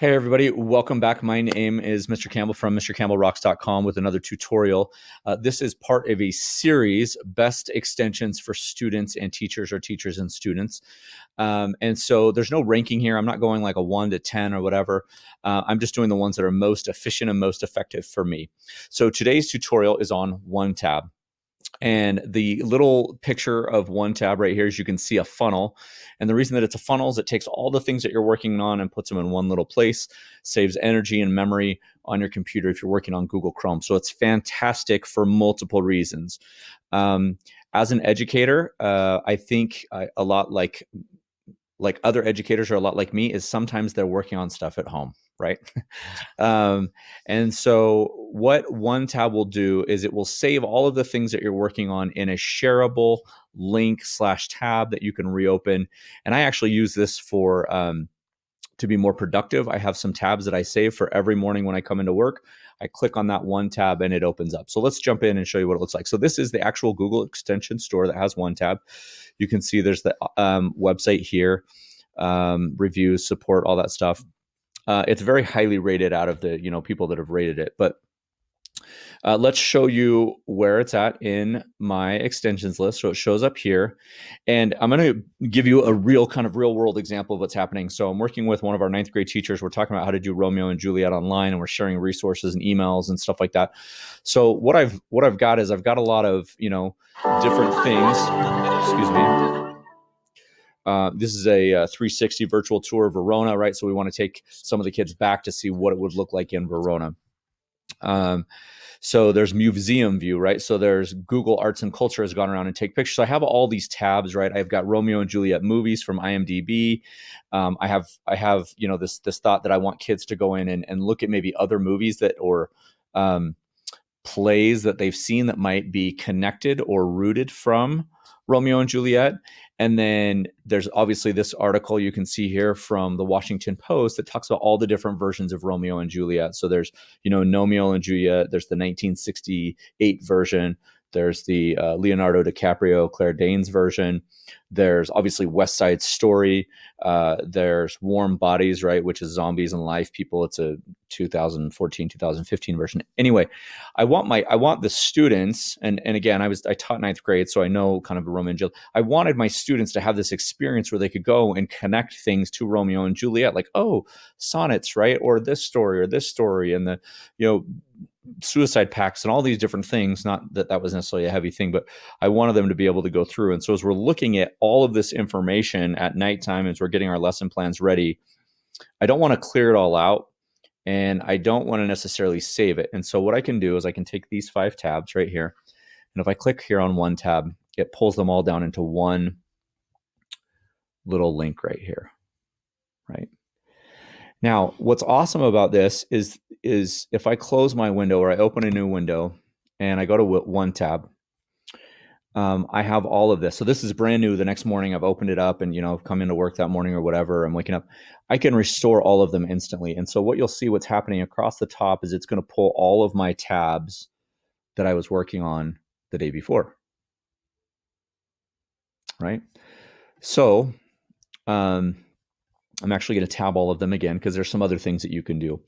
Hey everybody, welcome back. My name is Mr. Campbell from MrCampbellRocks.com with another tutorial. This is part of a series, Best Extensions for Students and Teachers, or Teachers and Students. And so there's no ranking here. I'm not going like a 1 to 10 or whatever. I'm just doing the ones that are most efficient and most effective for me. So today's tutorial is on OneTab. And the little picture of OneTab right here is you can see a funnel. And the reason that it's a funnel is it takes all the things that you're working on and puts them in one little place, saves energy and memory on your computer if you're working on Google Chrome. So it's fantastic for multiple reasons. As an educator, I think a lot like other educators are a lot like me, is sometimes they're working on stuff at home, right? And so what OneTab will do is it will save all of the things that you're working on in a shareable link/tab that you can reopen. And I actually use this for to be more productive. I have some tabs that I save for every morning when I come into work. I click on that one tab and it opens up. So let's jump in and show you what it looks like. So this is the actual Google extension store that has OneTab. You can see there's the website here, reviews, support, all that stuff. It's very highly rated out of the people that have rated it. But let's show you where it's at in my extensions list. So it shows up here. And I'm going to give you a real world example of what's happening. So I'm working with one of our 9th grade teachers. We're talking about how to do Romeo and Juliet online, and we're sharing resources and emails and stuff like that. So what I've got is I've got a lot of, different things. Excuse me. This is a 360 virtual tour of Verona, right? So we want to take some of the kids back to see what it would look like in Verona. So there's museum view, right? So there's Google Arts and Culture has gone around and take pictures. So I have all these tabs, right? I've got Romeo and Juliet movies from IMDb. I have this thought that I want kids to go in and look at maybe other movies that or plays that they've seen that might be connected or rooted from Romeo and Juliet. And then there's obviously this article you can see here from the Washington Post that talks about all the different versions of Romeo and Juliet. So there's, Romeo and Juliet. There's the 1968 version. There's the Leonardo DiCaprio, Claire Danes version. There's obviously West Side Story. There's Warm Bodies, right, which is zombies and live people. It's a 2014, 2015 version. Anyway, I want the students, and again, I taught 9th grade, so I know kind of Romeo and Juliet. I wanted my students to have this experience where they could go and connect things to Romeo and Juliet, like, oh, sonnets, right, or this story, and the suicide pacts and all these different things. Not that that was necessarily a heavy thing, but I wanted them to be able to go through. And so as we're looking at all of this information at nighttime, as we're getting our lesson plans ready, I don't want to clear it all out, and I don't want to necessarily save it. And so what I can do is I can take these 5 tabs right here, and if I click here on one tab, it pulls them all down into one little link right here, right? Now, what's awesome about this is if I close my window or I open a new window and I go to OneTab, I have all of this. So this is brand new. The next morning I've opened it up and, I've come into work that morning or whatever, I'm waking up. I can restore all of them instantly. And so what you'll see what's happening across the top is it's going to pull all of my tabs that I was working on the day before, right? So, I'm actually going to tab all of them again because there's some other things that you can do.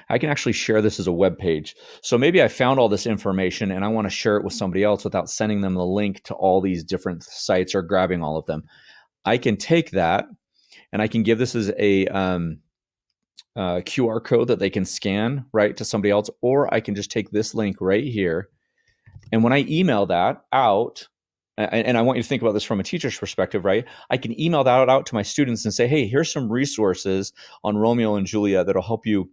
I can actually share this as a web page. So maybe I found all this information and I want to share it with somebody else without sending them the link to all these different sites or grabbing all of them. I can take that and I can give this as a QR code that they can scan right to somebody else, or I can just take this link right here. And when I email that out, and I want you to think about this from a teacher's perspective, right? I can email that out to my students and say, hey, here's some resources on Romeo and Juliet that'll help you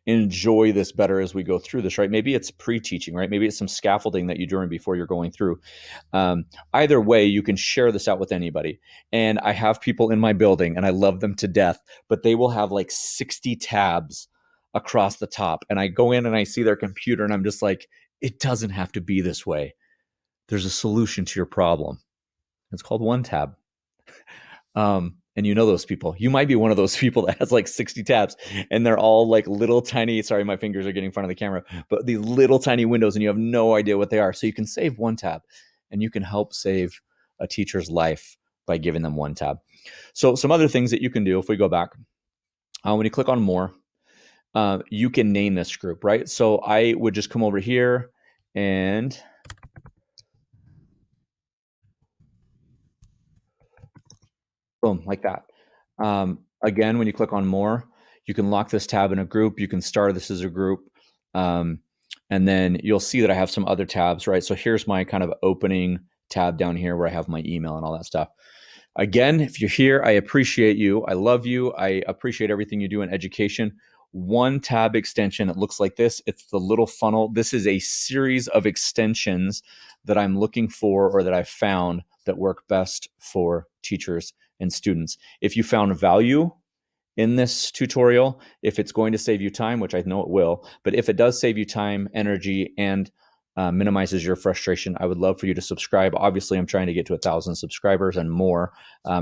enjoy this better as we go through this, right? Maybe it's pre-teaching, right? Maybe it's some scaffolding that you're doing before you're going through. Either way, you can share this out with anybody. And I have people in my building and I love them to death, but they will have like 60 tabs across the top. And I go in and I see their computer and I'm just like, it doesn't have to be this way. There's a solution to your problem. It's called OneTab. And those people. You might be one of those people that has like 60 tabs and they're all like little tiny, sorry, my fingers are getting in front of the camera, but these little tiny windows and you have no idea what they are. So you can save one tab and you can help save a teacher's life by giving them one tab. So some other things that you can do if we go back. When you click on more, you can name this group, right? So I would just come over here and boom, like that. Again, when you click on more, you can lock this tab in a group. You can star this as a group. And then you'll see that I have some other tabs, right? So here's my kind of opening tab down here where I have my email and all that stuff. Again, if you're here, I appreciate you. I love you. I appreciate everything you do in education. OneTab extension, it looks like this. It's the little funnel. This is a series of extensions that I'm looking for or that I've found that work best for teachers and students. If you found value in this tutorial, if it's going to save you time, which I know it will, but if it does save you time, energy, and minimizes your frustration, I would love for you to subscribe. Obviously, I'm trying to get to 1,000 subscribers and more,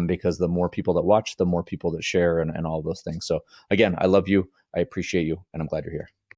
because the more people that watch, the more people that share, and all those things. So again, I love you. I appreciate you, and I'm glad you're here.